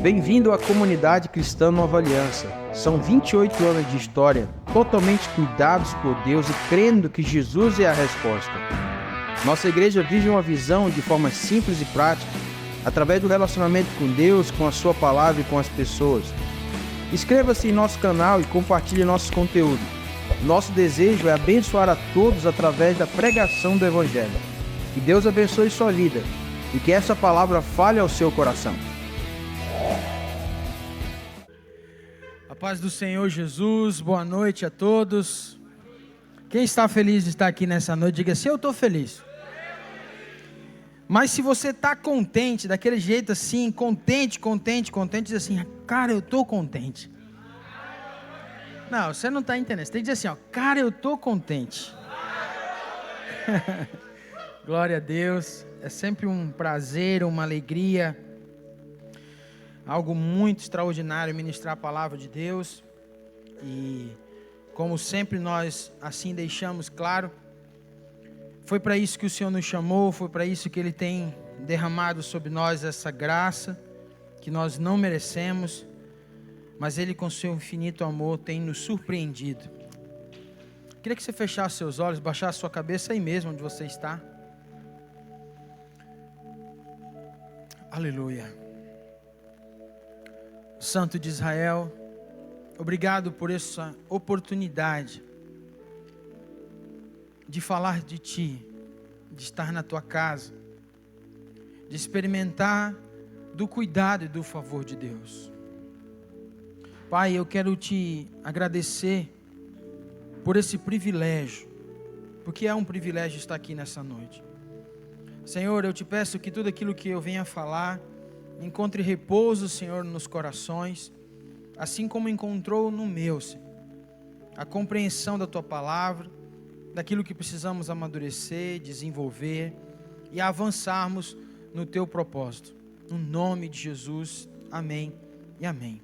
Bem-vindo à comunidade cristã Nova Aliança. São 28 anos de história, totalmente cuidados por Deus e crendo que Jesus é a resposta. Nossa igreja vive uma visão de forma simples e prática, através do relacionamento com Deus, com a sua palavra e com as pessoas. Inscreva-se em nosso canal e compartilhe nosso conteúdo. Nosso desejo é abençoar a todos através da pregação do Evangelho. Que Deus abençoe sua vida e que essa palavra fale ao seu coração. A paz do Senhor Jesus, boa noite a todos. Quem está feliz de estar aqui nessa noite, diga assim: eu estou feliz. Mas se você está contente, daquele jeito assim, contente, diz assim: cara, eu estou contente. Não, você não está entendendo, você tem que dizer assim, ó, cara, eu estou contente. Glória a Deus, é sempre um prazer, uma alegria, algo muito extraordinário ministrar a palavra de Deus. E como sempre nós assim deixamos claro, foi para isso que o Senhor nos chamou, foi para isso que Ele tem derramado sobre nós essa graça que nós não merecemos, mas Ele com seu infinito amor tem nos surpreendido. Queria que você fechasse seus olhos, baixasse sua cabeça aí mesmo onde você está. Aleluia. Santo de Israel, obrigado por essa oportunidade de falar de Ti, de estar na Tua casa, de experimentar do cuidado e do favor de Deus. Pai, eu quero Te agradecer por esse privilégio, porque é um privilégio estar aqui nessa noite. Senhor, eu Te peço que tudo aquilo que eu venha falar encontre repouso, Senhor, nos corações, assim como encontrou no meu, Senhor, a compreensão da Tua palavra, daquilo que precisamos amadurecer, desenvolver e avançarmos no Teu propósito. No nome de Jesus, amém e amém.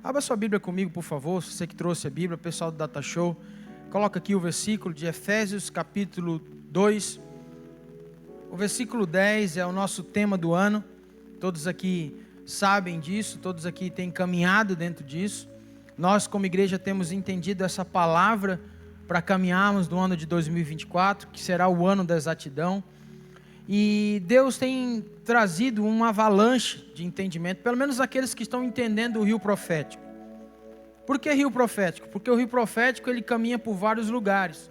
Abra sua Bíblia comigo, por favor, você que trouxe a Bíblia, pessoal do Data Show, coloca aqui o versículo de Efésios capítulo 2, o versículo 10 é o nosso tema do ano. Todos aqui sabem disso, todos aqui têm caminhado dentro disso. Nós, como igreja, temos entendido essa palavra para caminharmos no ano de 2024, que será o ano da exatidão. E Deus tem trazido uma avalanche de entendimento, pelo menos aqueles que estão entendendo o rio profético. Por que rio profético? Porque o rio profético ele caminha por vários lugares.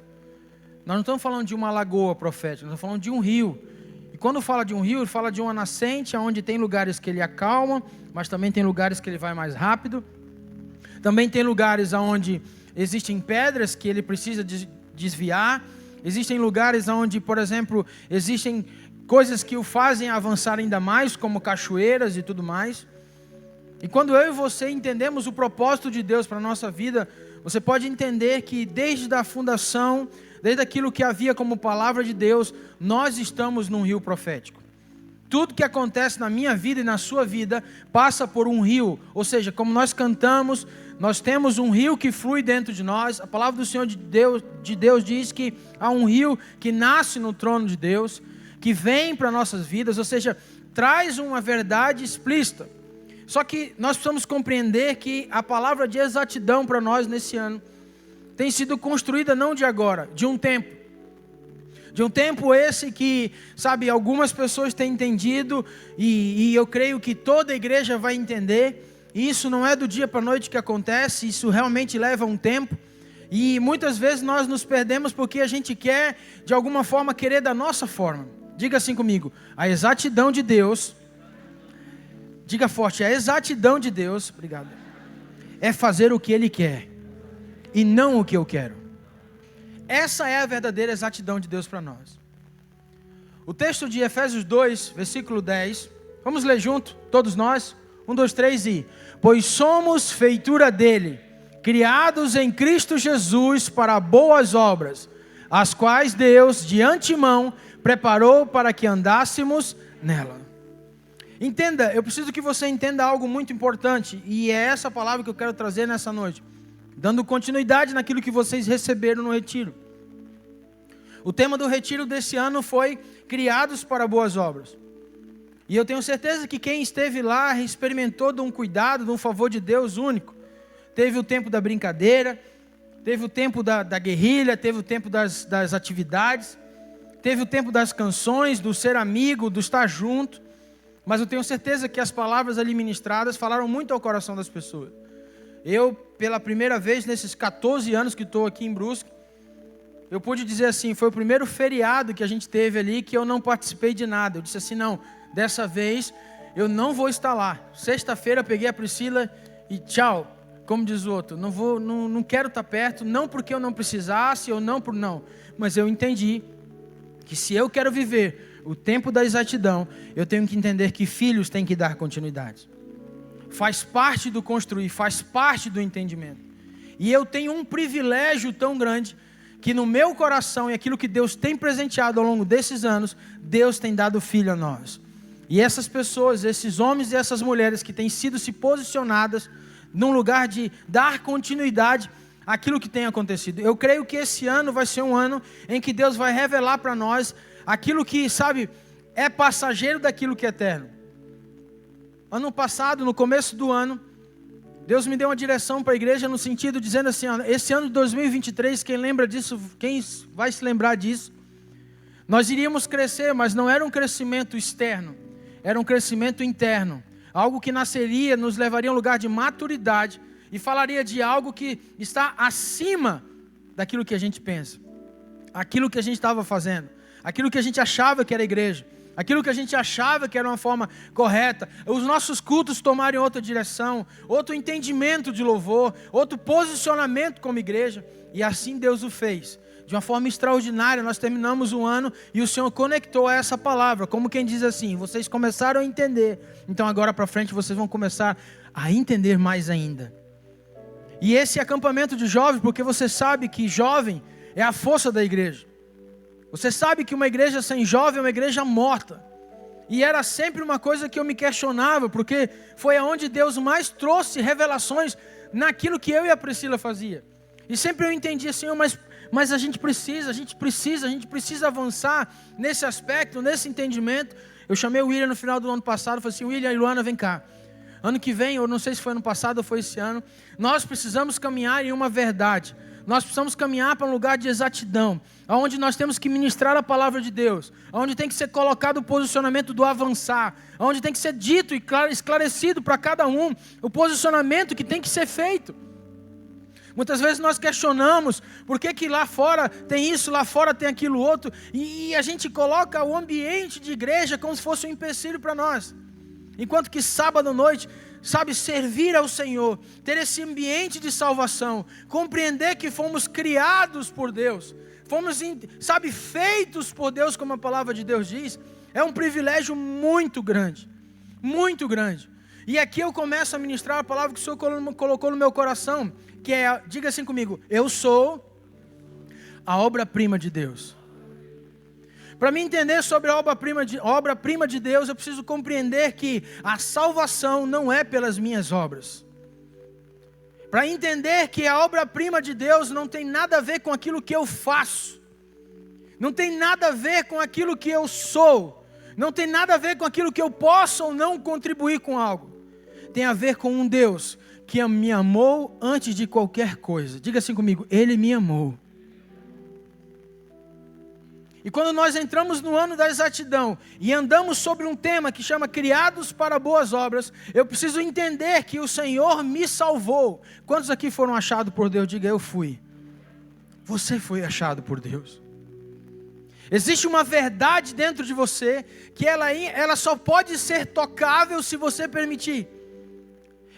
Nós não estamos falando de uma lagoa profética, nós estamos falando de um rio. E quando fala de um rio, ele fala de uma nascente, onde tem lugares que ele acalma, mas também tem lugares que ele vai mais rápido. Também tem lugares onde existem pedras que ele precisa desviar. Existem lugares onde, por exemplo, existem coisas que o fazem avançar ainda mais, como cachoeiras e tudo mais. E quando eu e você entendemos o propósito de Deus para a nossa vida, você pode entender que desde a fundação, desde aquilo que havia como palavra de Deus, nós estamos num rio profético. Tudo que acontece na minha vida e na sua vida passa por um rio. Ou seja, como nós cantamos, nós temos um rio que flui dentro de nós. A palavra do Senhor de Deus diz que há um rio que nasce no trono de Deus, que vem para nossas vidas, ou seja, traz uma verdade explícita. Só que nós precisamos compreender que a palavra de exatidão para nós nesse ano tem sido construída não de agora, de um tempo. De um tempo esse que, sabe, algumas pessoas têm entendido e eu creio que toda a igreja vai entender. E isso não é do dia para a noite que acontece, isso realmente leva um tempo. E muitas vezes nós nos perdemos porque a gente quer, de alguma forma, querer da nossa forma. Diga assim comigo: a exatidão de Deus, diga forte, a exatidão de Deus, obrigado, é fazer o que Ele quer e não o que eu quero. Essa é a verdadeira exatidão de Deus para nós. O texto de Efésios 2, versículo 10, vamos ler junto, todos nós, 1, 2, 3 e... Pois somos feitura dele, criados em Cristo Jesus para boas obras, as quais Deus de antemão preparou para que andássemos nela. Entenda, eu preciso que você entenda algo muito importante, e é essa palavra que eu quero trazer nessa noite, dando continuidade naquilo que vocês receberam no retiro. O tema do retiro desse ano foi Criados para Boas Obras. E eu tenho certeza que quem esteve lá experimentou de um cuidado, de um favor de Deus único. Teve o tempo da brincadeira, teve o tempo da guerrilha, teve o tempo das atividades, teve o tempo das canções, do ser amigo, do estar junto. Mas eu tenho certeza que as palavras ali ministradas falaram muito ao coração das pessoas. Eu, pela primeira vez nesses 14 anos que estou aqui em Brusque, eu pude dizer assim, foi o primeiro feriado que a gente teve ali que eu não participei de nada. Eu disse assim, não, dessa vez eu não vou estar lá. Sexta-feira peguei a Priscila e tchau, como diz o outro. Não quero estar perto, não porque eu não precisasse ou não por não. Mas eu entendi que se eu quero viver o tempo da exatidão, eu tenho que entender que filhos têm que dar continuidade. Faz parte do construir, faz parte do entendimento. E eu tenho um privilégio tão grande que no meu coração e aquilo que Deus tem presenteado ao longo desses anos, Deus tem dado filho a nós. E essas pessoas, esses homens e essas mulheres que têm sido se posicionadas num lugar de dar continuidade àquilo que tem acontecido. Eu creio que esse ano vai ser um ano em que Deus vai revelar para nós aquilo que, sabe, é passageiro daquilo que é eterno. Ano passado, no começo do ano, Deus me deu uma direção para a igreja no sentido dizendo assim, ó, esse ano de 2023, quem lembra disso, quem vai se lembrar disso, nós iríamos crescer, mas não era um crescimento externo, era um crescimento interno, algo que nasceria, nos levaria a um lugar de maturidade e falaria de algo que está acima daquilo que a gente pensa, aquilo que a gente estava fazendo, aquilo que a gente achava que era igreja, aquilo que a gente achava que era uma forma correta, os nossos cultos tomarem outra direção, outro entendimento de louvor, outro posicionamento como igreja, e assim Deus o fez. De uma forma extraordinária, nós terminamos o ano e o Senhor conectou a essa palavra, como quem diz assim, vocês começaram a entender, então agora para frente vocês vão começar a entender mais ainda. E esse acampamento de jovens, porque você sabe que jovem é a força da igreja. Você sabe que uma igreja sem jovem é uma igreja morta. E era sempre uma coisa que eu me questionava, porque foi aonde Deus mais trouxe revelações naquilo que eu e a Priscila fazia. E sempre eu entendia, Senhor, mas a gente precisa avançar nesse aspecto, nesse entendimento. Eu chamei o William no final do ano passado e falei assim, William e Luana, vem cá. Ano que vem, eu não sei se foi ano passado ou foi esse ano, nós precisamos caminhar em uma verdade. Nós precisamos caminhar para um lugar de exatidão, onde nós temos que ministrar a palavra de Deus, onde tem que ser colocado o posicionamento do avançar, onde tem que ser dito e esclarecido para cada um o posicionamento que tem que ser feito. Muitas vezes nós questionamos por que lá fora tem isso, lá fora tem aquilo outro, e a gente coloca o ambiente de igreja como se fosse um empecilho para nós. Enquanto que sábado à noite, sabe, servir ao Senhor, ter esse ambiente de salvação, compreender que fomos criados por Deus, fomos, sabe, feitos por Deus, como a palavra de Deus diz, é um privilégio muito grande, muito grande. E aqui eu começo a ministrar a palavra que o Senhor colocou no meu coração, que é, diga assim comigo, eu sou a obra-prima de Deus. Para me entender sobre a obra-prima de Deus, eu preciso compreender que a salvação não é pelas minhas obras. Para entender que a obra-prima de Deus não tem nada a ver com aquilo que eu faço. Não tem nada a ver com aquilo que eu sou. Não tem nada a ver com aquilo que eu posso ou não contribuir com algo. Tem a ver com um Deus que me amou antes de qualquer coisa. Diga assim comigo, Ele me amou. E quando nós entramos no ano da exatidão e andamos sobre um tema que chama criados para boas obras, eu preciso entender que o Senhor me salvou. Quantos aqui foram achados por Deus? Diga, eu fui. Você foi achado por Deus. Existe uma verdade dentro de você que ela só pode ser tocável se você permitir.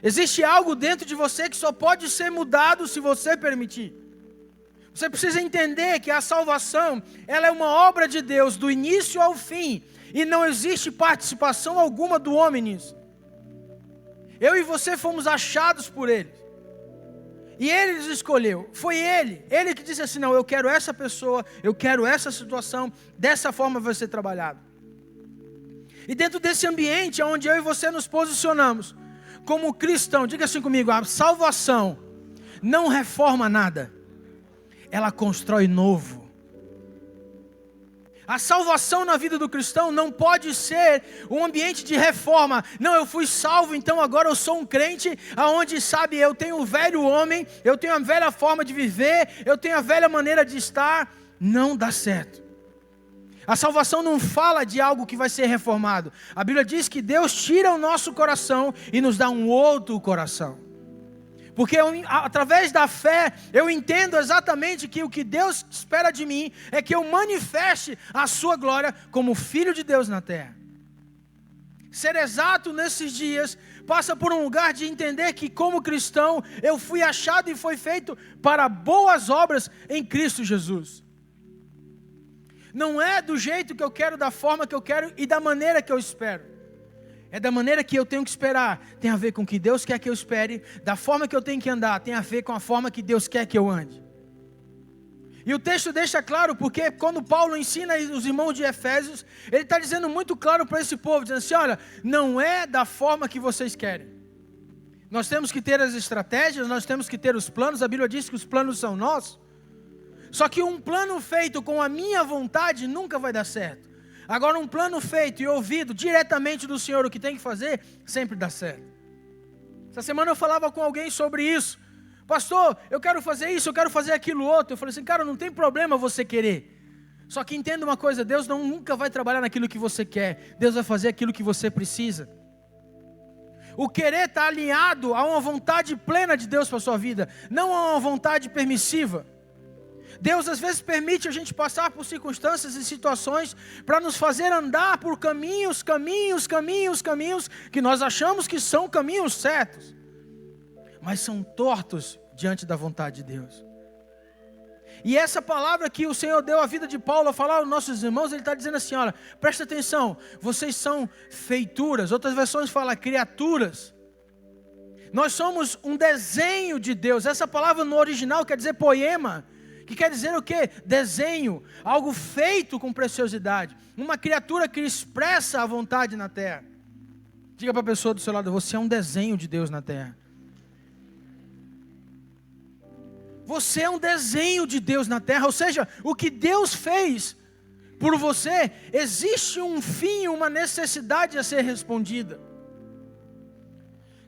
Existe algo dentro de você que só pode ser mudado se você permitir. Você precisa entender que a salvação, ela é uma obra de Deus do início ao fim, e não existe participação alguma do homem nisso. Eu e você fomos achados por Ele, e Ele nos escolheu, foi Ele que disse assim, não, eu quero essa pessoa, eu quero essa situação, dessa forma vai ser trabalhado. E dentro desse ambiente, onde eu e você nos posicionamos, como cristão, diga assim comigo, a salvação não reforma nada. Ela constrói novo. A salvação na vida do cristão não pode ser um ambiente de reforma. Não, eu fui salvo, então agora eu sou um crente, aonde, sabe, eu tenho o velho homem, eu tenho a velha forma de viver, eu tenho a velha maneira de estar. Não dá certo. A salvação não fala de algo que vai ser reformado. A Bíblia diz que Deus tira o nosso coração e nos dá um outro coração. Porque através da fé, eu entendo exatamente que o que Deus espera de mim é que eu manifeste a sua glória como filho de Deus na terra. Ser exato nesses dias passa por um lugar de entender que como cristão, eu fui achado e foi feito para boas obras em Cristo Jesus. Não é do jeito que eu quero, da forma que eu quero e da maneira que eu espero. É da maneira que eu tenho que esperar, tem a ver com o que Deus quer que eu espere, da forma que eu tenho que andar, tem a ver com a forma que Deus quer que eu ande. E o texto deixa claro, porque quando Paulo ensina os irmãos de Efésios, ele está dizendo muito claro para esse povo, dizendo assim, olha, não é da forma que vocês querem. Nós temos que ter as estratégias, nós temos que ter os planos, a Bíblia diz que os planos são nossos. Só que um plano feito com a minha vontade nunca vai dar certo. Agora um plano feito e ouvido diretamente do Senhor o que tem que fazer, sempre dá certo. Essa semana eu falava com alguém sobre isso. Pastor, eu quero fazer isso, eu quero fazer aquilo outro. Eu falei assim, cara, não tem problema você querer. Só que entenda uma coisa, Deus nunca vai trabalhar naquilo que você quer. Deus vai fazer aquilo que você precisa. O querer está alinhado a uma vontade plena de Deus para a sua vida, não a uma vontade permissiva. Deus às vezes permite a gente passar por circunstâncias e situações para nos fazer andar por caminhos que nós achamos que são caminhos certos, mas são tortos diante da vontade de Deus. E essa palavra que o Senhor deu à vida de Paulo a falar aos nossos irmãos, ele está dizendo assim, olha, presta atenção, vocês são feituras, outras versões falam criaturas. Nós somos um desenho de Deus. Essa palavra no original quer dizer poema, que quer dizer o quê? Desenho, algo feito com preciosidade, uma criatura que expressa a vontade na terra. Diga para a pessoa do seu lado, você é um desenho de Deus na terra. Você é um desenho de Deus na terra, ou seja, o que Deus fez por você, existe um fim, uma necessidade a ser respondida.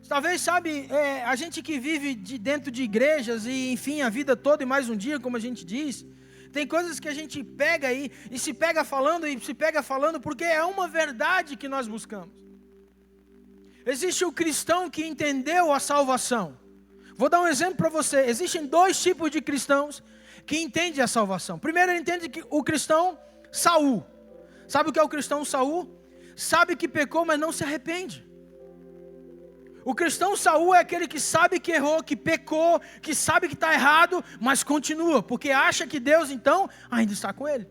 Talvez, sabe, a gente que vive dentro de igrejas e, enfim, a vida toda e mais um dia, como a gente diz, tem coisas que a gente pega aí e se pega falando porque é uma verdade que nós buscamos. Existe o cristão que entendeu a salvação. Vou dar um exemplo para você. Existem dois tipos de cristãos que entendem a salvação. Primeiro, ele entende que o cristão Saul. Sabe o que é o cristão Saul? Sabe que pecou, mas não se arrepende. O cristão Saul é aquele que sabe que errou, que pecou, que sabe que está errado, mas continua, porque acha que Deus então ainda está com ele.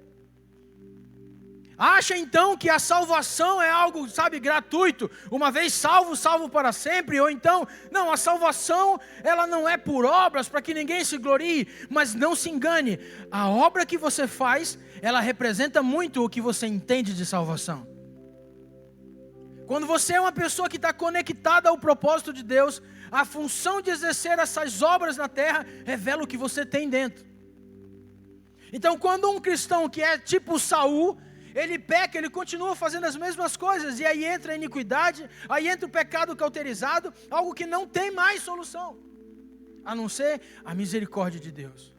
Acha então que a salvação é algo, sabe, gratuito, uma vez salvo, salvo para sempre, ou então, não, a salvação ela não é por obras, para que ninguém se glorie, mas não se engane, a obra que você faz, ela representa muito o que você entende de salvação. Quando você é uma pessoa que está conectada ao propósito de Deus, a função de exercer essas obras na terra revela o que você tem dentro. Então, quando um cristão que é tipo Saul, ele peca, ele continua fazendo as mesmas coisas, e aí entra a iniquidade, aí entra o pecado cauterizado, algo que não tem mais solução, a não ser a misericórdia de Deus.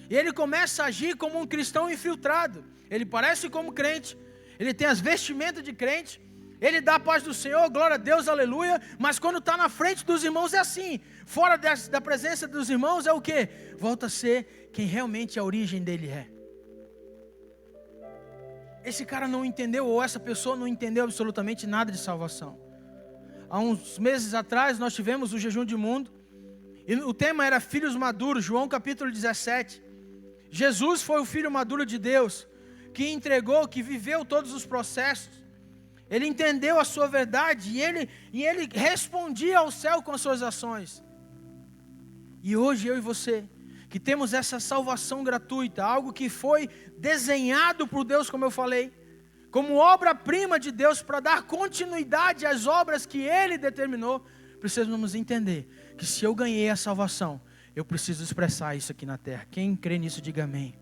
E ele começa a agir como um cristão infiltrado, ele parece como crente, ele tem as vestimentas de crente, ele dá a paz do Senhor, glória a Deus, aleluia, mas quando está na frente dos irmãos é assim, fora da presença dos irmãos é o quê? Volta a ser quem realmente a origem dele é. Esse cara não entendeu, ou essa pessoa não entendeu absolutamente nada de salvação. Há uns meses atrás nós tivemos o jejum de mundo, e o tema era filhos maduros, João capítulo 17. Jesus foi o filho maduro de Deus, que entregou, que viveu todos os processos. Ele entendeu a sua verdade e ele respondia ao céu com as suas ações. E hoje eu e você, que temos essa salvação gratuita, algo que foi desenhado por Deus, como eu falei, como obra-prima de Deus para dar continuidade às obras que Ele determinou, precisamos entender que se eu ganhei a salvação, eu preciso expressar isso aqui na terra. Quem crê nisso, diga amém.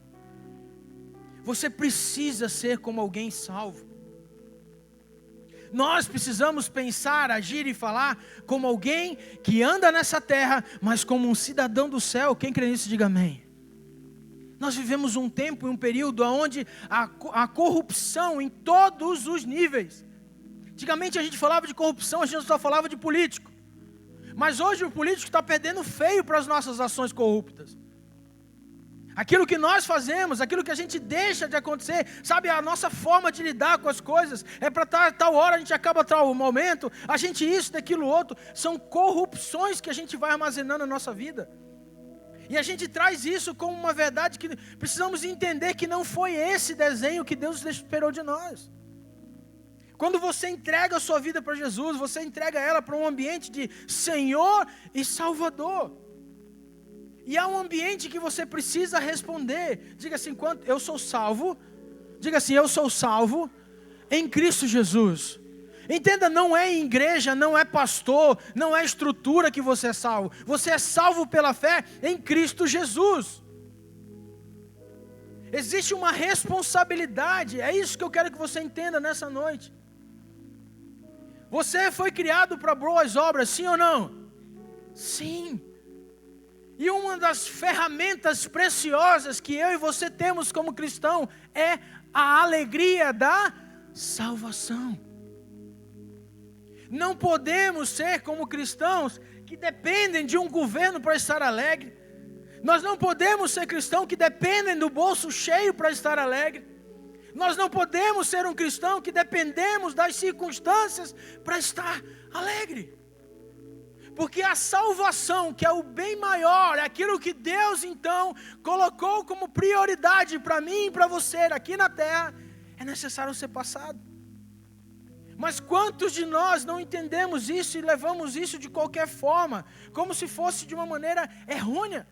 Você precisa ser como alguém salvo. Nós precisamos pensar, agir e falar como alguém que anda nessa terra, mas como um cidadão do céu. Quem crê nisso, diga amém. Nós vivemos um tempo e um período onde a corrupção em todos os níveis. Antigamente a gente falava de corrupção, a gente só falava de político. Mas hoje o político está perdendo feio para as nossas ações corruptas. Aquilo que nós fazemos, aquilo que a gente deixa de acontecer, sabe, a nossa forma de lidar com as coisas, é para tal hora a gente acaba tal momento, a gente isso, daquilo outro, são corrupções que a gente vai armazenando na nossa vida. E a gente traz isso como uma verdade que precisamos entender que não foi esse desenho que Deus esperou de nós. Quando você entrega a sua vida para Jesus, você entrega ela para um ambiente de Senhor e Salvador. E há um ambiente que você precisa responder. Diga assim, eu sou salvo. Diga assim, eu sou salvo em Cristo Jesus. Entenda, não é igreja, não é pastor, não é estrutura que você é salvo. Você é salvo pela fé em Cristo Jesus. Existe uma responsabilidade, é isso que eu quero que você entenda nessa noite. Você foi criado para boas obras, sim ou não? Sim. E uma das ferramentas preciosas que eu e você temos como cristão é a alegria da salvação. Não podemos ser como cristãos que dependem de um governo para estar alegre. Nós não podemos ser cristãos que dependem do bolso cheio para estar alegre. Nós não podemos ser um cristão que dependemos das circunstâncias para estar alegre. Porque a salvação, que é o bem maior, é aquilo que Deus então colocou como prioridade para mim e para você aqui na terra, é necessário ser passado. Mas quantos de nós não entendemos isso e levamos isso de qualquer forma, como se fosse de uma maneira errônea?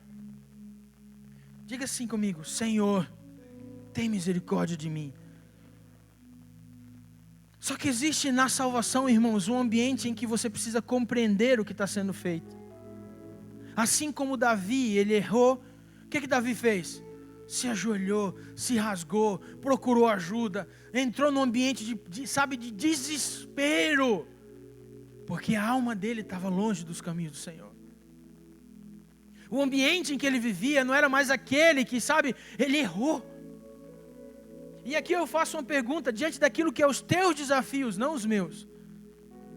Diga assim comigo, Senhor, tem misericórdia de mim. Só que existe na salvação, irmãos, um ambiente em que você precisa compreender o que está sendo feito. Assim como Davi, ele errou, o que Davi fez? Se ajoelhou, se rasgou, procurou ajuda, entrou num ambiente de desespero, porque a alma dele estava longe dos caminhos do Senhor. O ambiente em que ele vivia não era mais aquele que, ele errou. E aqui eu faço uma pergunta, diante daquilo que é os teus desafios, não os meus.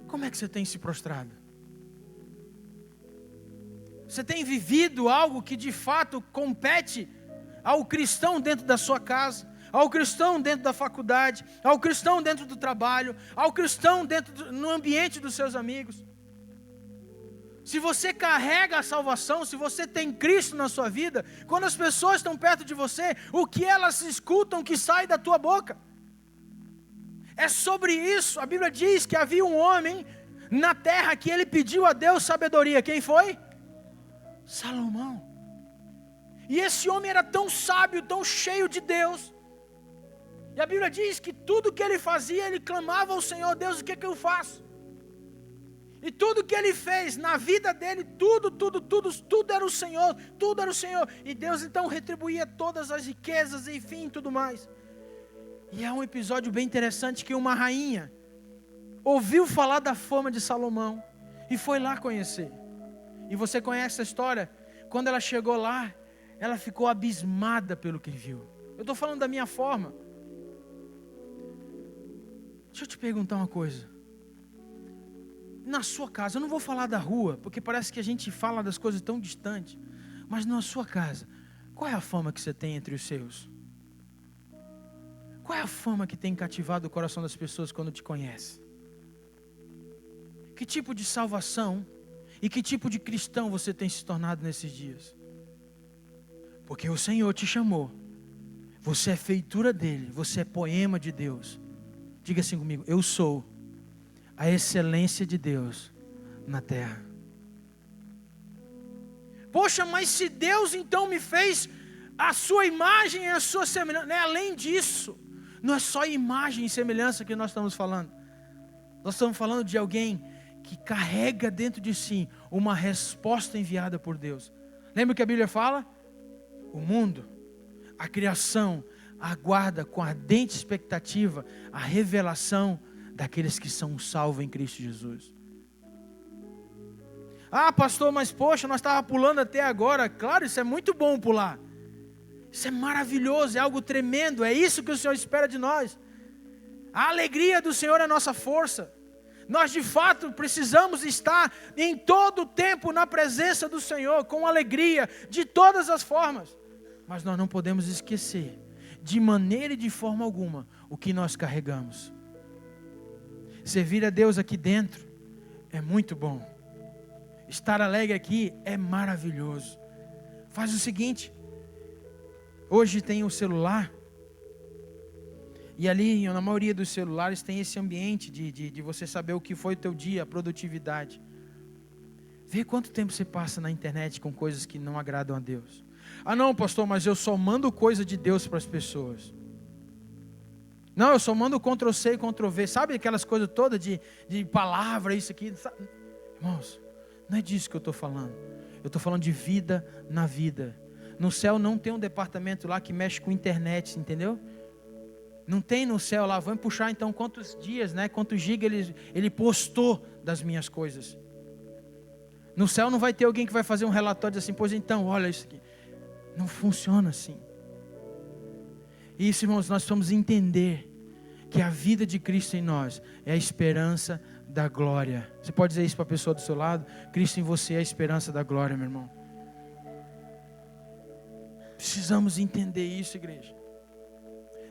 Como é que você tem se prostrado? Você tem vivido algo que de fato compete ao cristão dentro da sua casa, ao cristão dentro da faculdade, ao cristão dentro do trabalho, ao cristão no ambiente dos seus amigos? Se você carrega a salvação, se você tem Cristo na sua vida, quando as pessoas estão perto de você, o que elas escutam que sai da tua boca? É sobre isso. A Bíblia diz que havia um homem na terra que ele pediu a Deus sabedoria. Quem foi? Salomão. E esse homem era tão sábio, tão cheio de Deus. E a Bíblia diz que tudo que ele fazia, ele clamava ao Senhor: Deus, o que eu faço? E tudo que ele fez na vida dele, tudo era o Senhor, tudo era o Senhor. E Deus então retribuía todas as riquezas, enfim, tudo mais. E é um episódio bem interessante que uma rainha ouviu falar da fama de Salomão e foi lá conhecer. E você conhece a história? Quando ela chegou lá, ela ficou abismada pelo que viu. Eu estou falando da minha forma. Deixa eu te perguntar uma coisa. Na sua casa, eu não vou falar da rua, porque parece que a gente fala das coisas tão distantes. Mas na sua casa, qual é a fama que você tem entre os seus? Qual é a fama que tem cativado o coração das pessoas quando te conhecem? Que tipo de salvação e que tipo de cristão você tem se tornado nesses dias? Porque o Senhor te chamou. Você é feitura dele, você é poema de Deus. Diga assim comigo: eu sou a excelência de Deus na terra. Poxa, mas se Deus então me fez a sua imagem e a sua semelhança, né? Além disso, não é só imagem e semelhança que nós estamos falando. Nós estamos falando de alguém que carrega dentro de si uma resposta enviada por Deus. Lembra o que a Bíblia fala? O mundo, a criação, aguarda com ardente expectativa a revelação daqueles que são salvos em Cristo Jesus. Ah, pastor, mas poxa, nós estávamos pulando até agora. Claro, isso é muito bom pular. Isso é maravilhoso, é algo tremendo. É isso que o Senhor espera de nós. A alegria do Senhor é a nossa força. Nós de fato precisamos estar em todo o tempo na presença do Senhor, com alegria, de todas as formas. Mas nós não podemos esquecer, de maneira e de forma alguma, o que nós carregamos. Servir a Deus aqui dentro é muito bom. Estar alegre aqui é maravilhoso. Faz o seguinte, hoje tem o celular, e ali na maioria dos celulares tem esse ambiente de você saber o que foi o teu dia, a produtividade. Vê quanto tempo você passa na internet com coisas que não agradam a Deus. Ah não, pastor, mas eu só mando coisa de Deus para as pessoas. Não, eu só mando Ctrl+C e Ctrl+V. Sabe aquelas coisas todas de palavra, isso aqui? Sabe? Irmãos, não é disso que eu estou falando. Eu estou falando de vida na vida. No céu não tem um departamento lá que mexe com internet, entendeu? Não tem no céu lá, vamos puxar então quantos dias, né? Quantos gigas ele postou das minhas coisas. No céu não vai ter alguém que vai fazer um relatório assim, pois então, olha isso aqui. Não funciona assim. Isso, irmãos, nós precisamos entender que a vida de Cristo em nós é a esperança da glória. Você pode dizer isso para a pessoa do seu lado? Cristo em você é a esperança da glória, meu irmão. Precisamos entender isso, igreja.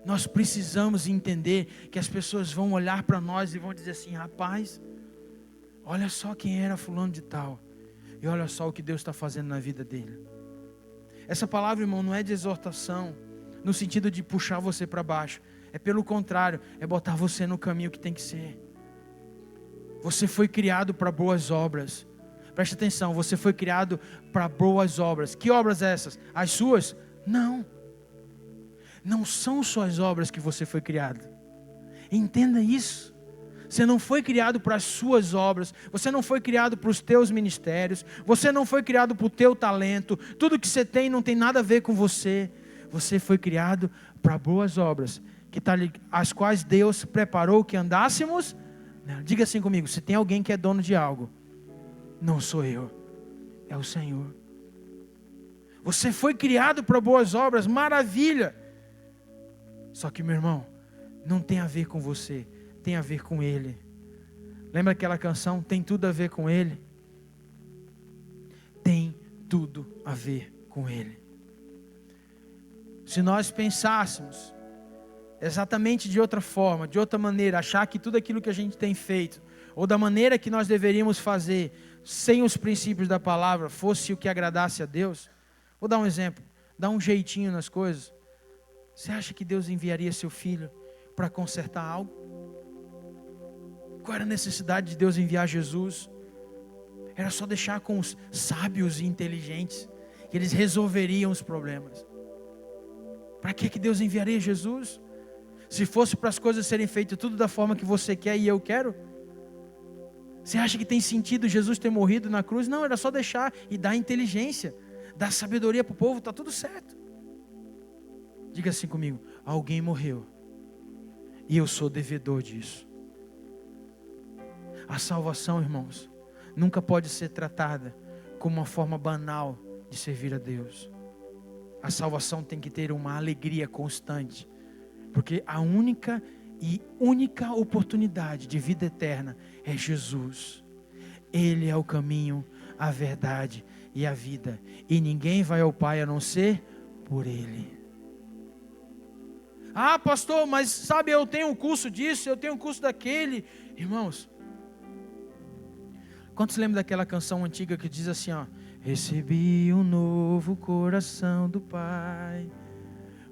Nós precisamos entender que as pessoas vão olhar para nós e vão dizer assim, rapaz, olha só quem era fulano de tal. E olha só o que Deus está fazendo na vida dele. Essa palavra, irmão, não é de exortação, no sentido de puxar você para baixo. É pelo contrário, é botar você no caminho que tem que ser. Você foi criado para boas obras. Preste atenção, você foi criado para boas obras. Que obras essas? As suas? Não. Não são suas obras que você foi criado. Entenda isso. Você não foi criado para as suas obras. Você não foi criado para os teus ministérios. Você não foi criado para o teu talento. Tudo que você tem não tem nada a ver com você. Você foi criado para boas obras, as quais Deus preparou que andássemos. Diga assim comigo, se tem alguém que é dono de algo, não sou eu, é o Senhor. Você foi criado para boas obras, maravilha. Só que, meu irmão, não tem a ver com você, tem a ver com Ele. Lembra aquela canção? Tem tudo a ver com Ele? Tem tudo a ver com Ele. Se nós pensássemos exatamente de outra forma, de outra maneira, achar que tudo aquilo que a gente tem feito, ou da maneira que nós deveríamos fazer, sem os princípios da palavra, fosse o que agradasse a Deus, vou dar um exemplo, dá um jeitinho nas coisas. Você acha que Deus enviaria seu filho para consertar algo? Qual era a necessidade de Deus enviar Jesus? Era só deixar com os sábios e inteligentes, que eles resolveriam os problemas. Para que Deus enviaria Jesus? Se fosse para as coisas serem feitas tudo da forma que você quer e eu quero? Você acha que tem sentido Jesus ter morrido na cruz? Não, era só deixar e dar inteligência, dar sabedoria para o povo, está tudo certo. Diga assim comigo, alguém morreu e eu sou devedor disso. A salvação, irmãos, nunca pode ser tratada como uma forma banal de servir a Deus. A salvação tem que ter uma alegria constante, porque a única oportunidade de vida eterna é Jesus. Ele é o caminho, a verdade e a vida, e ninguém vai ao Pai a não ser por Ele. Ah, pastor, mas sabe, eu tenho um curso disso, eu tenho um curso daquele. Irmãos, quantos lembram daquela canção antiga que diz assim, ó: recebi um novo coração do Pai,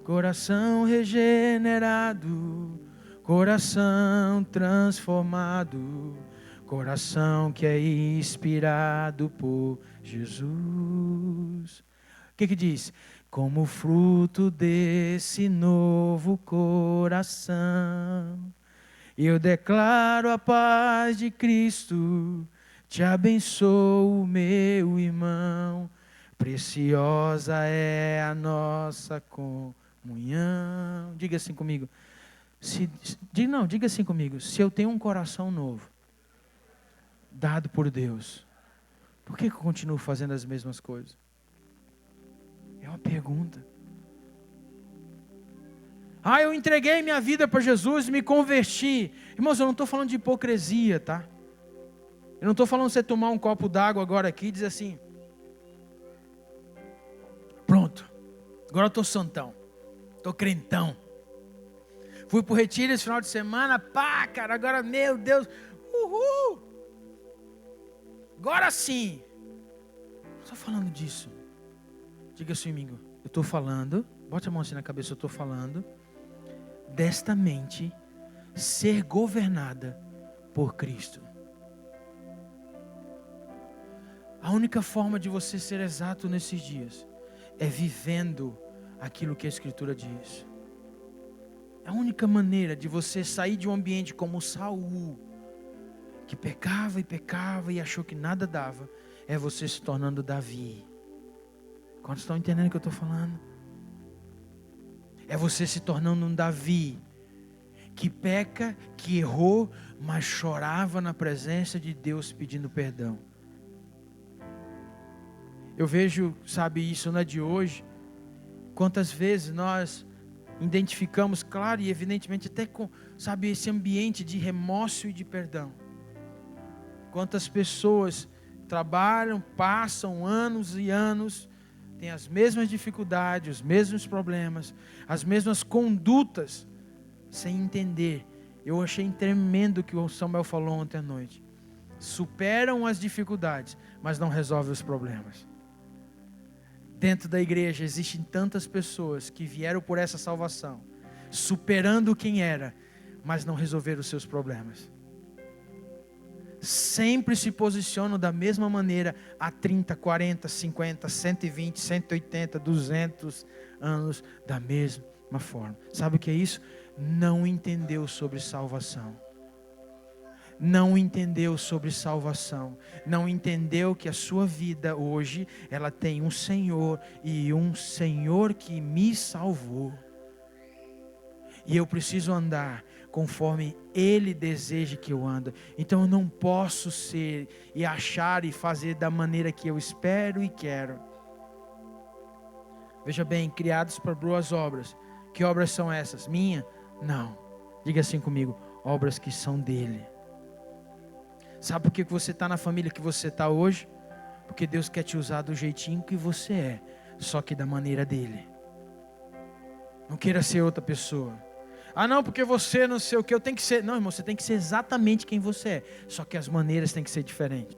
coração regenerado, coração transformado, coração que é inspirado por Jesus. O que diz? Como fruto desse novo coração, eu declaro a paz de Cristo. Te abençoo, meu irmão, preciosa é a nossa comunhão. Munhão. Diga assim comigo. Diga assim comigo. Se eu tenho um coração novo, dado por Deus, por que eu continuo fazendo as mesmas coisas? É uma pergunta. Eu entreguei minha vida para Jesus e me converti. Irmãos, eu não estou falando de hipocrisia, tá? Eu não estou falando de você tomar um copo d'água agora aqui e dizer assim: pronto, agora eu estou santão, estou crentão. Fui para o retiro esse final de semana, cara, agora, meu Deus, uhul. Agora sim. Estou falando disso. Diga assim, amigo, eu estou falando, bote a mão assim na cabeça, eu estou falando desta mente ser governada por Cristo. A única forma de você ser exato nesses dias é vivendo aquilo que a Escritura diz. A única maneira de você sair de um ambiente como Saul, que pecava e pecava e achou que nada dava, é você se tornando Davi. Quantos estão entendendo o que eu estou falando? É você se tornando um Davi, que peca, que errou, mas chorava na presença de Deus pedindo perdão. Eu vejo, isso não é de hoje, quantas vezes nós identificamos, claro e evidentemente, até com, esse ambiente de remorso e de perdão. Quantas pessoas trabalham, passam anos e anos, têm as mesmas dificuldades, os mesmos problemas, as mesmas condutas, sem entender. Eu achei tremendo o que o Samuel falou ontem à noite. Superam as dificuldades, mas não resolvem os problemas. Dentro da igreja existem tantas pessoas que vieram por essa salvação, superando quem era, mas não resolveram os seus problemas. Sempre se posicionam da mesma maneira há 30, 40, 50, 120, 180, 200 anos, da mesma forma. Sabe o que é isso? Não entendeu sobre salvação. Não entendeu sobre salvação. Não entendeu que a sua vida hoje, ela tem um Senhor, e um Senhor que me salvou. E eu preciso andar conforme Ele deseja que eu ande. Então eu não posso ser e achar e fazer da maneira que eu espero e quero. Veja bem, criados para boas obras. Que obras são essas? Minha? Não. Diga assim comigo: obras que são dele. Sabe por que você está na família que você está hoje? Porque Deus quer te usar do jeitinho que você é, só que da maneira dele. Não queira ser outra pessoa. Não, porque você não sei o que, eu tenho que ser. Não, irmão, você tem que ser exatamente quem você é, só que as maneiras têm que ser diferentes.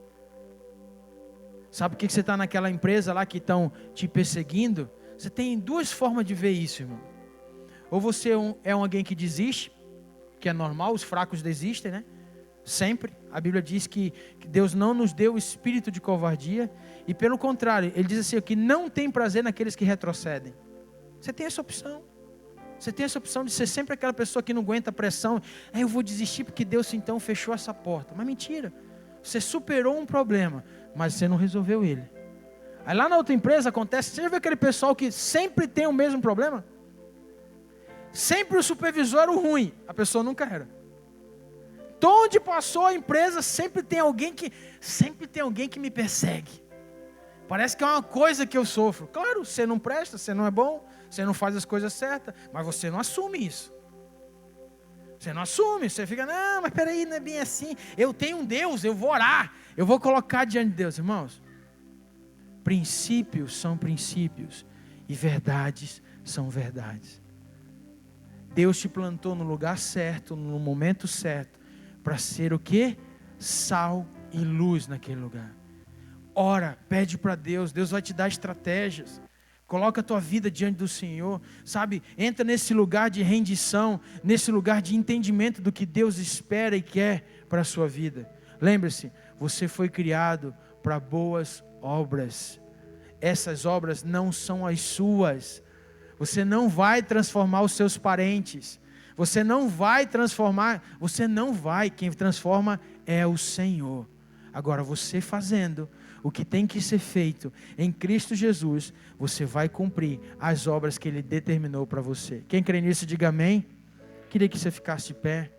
Sabe por que você está naquela empresa lá que estão te perseguindo? Você tem duas formas de ver isso, irmão. Ou você é alguém que desiste, que é normal, os fracos desistem, né? Sempre. A Bíblia diz que Deus não nos deu o espírito de covardia, e pelo contrário, Ele diz assim, que não tem prazer naqueles que retrocedem. Você tem essa opção. Você tem essa opção de ser sempre aquela pessoa que não aguenta a pressão. Eu vou desistir porque Deus então fechou essa porta. Mas mentira. Você superou um problema, mas você não resolveu ele. Aí lá na outra empresa acontece, você já viu aquele pessoal que sempre tem o mesmo problema? Sempre o supervisor era o ruim, a pessoa nunca era. Onde passou a empresa, sempre tem alguém que me persegue. Parece que é uma coisa que eu sofro. Claro, você não presta, você não é bom, você não faz as coisas certas, mas você não assume isso. Você não assume, você fica, não, mas peraí, não é bem assim. Eu tenho um Deus, eu vou orar, eu vou colocar diante de Deus. Irmãos, princípios são princípios e verdades são verdades. Deus te plantou no lugar certo, no momento certo, para ser o quê? Sal e luz naquele lugar. Ora, pede para Deus, Deus vai te dar estratégias. Coloca a tua vida diante do Senhor, sabe? Entra nesse lugar de rendição, nesse lugar de entendimento do que Deus espera e quer para a sua vida. Lembre-se, você foi criado para boas obras. Essas obras não são as suas. Você não vai transformar os seus parentes. Quem transforma é o Senhor. Agora, você fazendo o que tem que ser feito em Cristo Jesus, você vai cumprir as obras que Ele determinou para você. Quem crê nisso, diga amém. Queria que você ficasse de pé.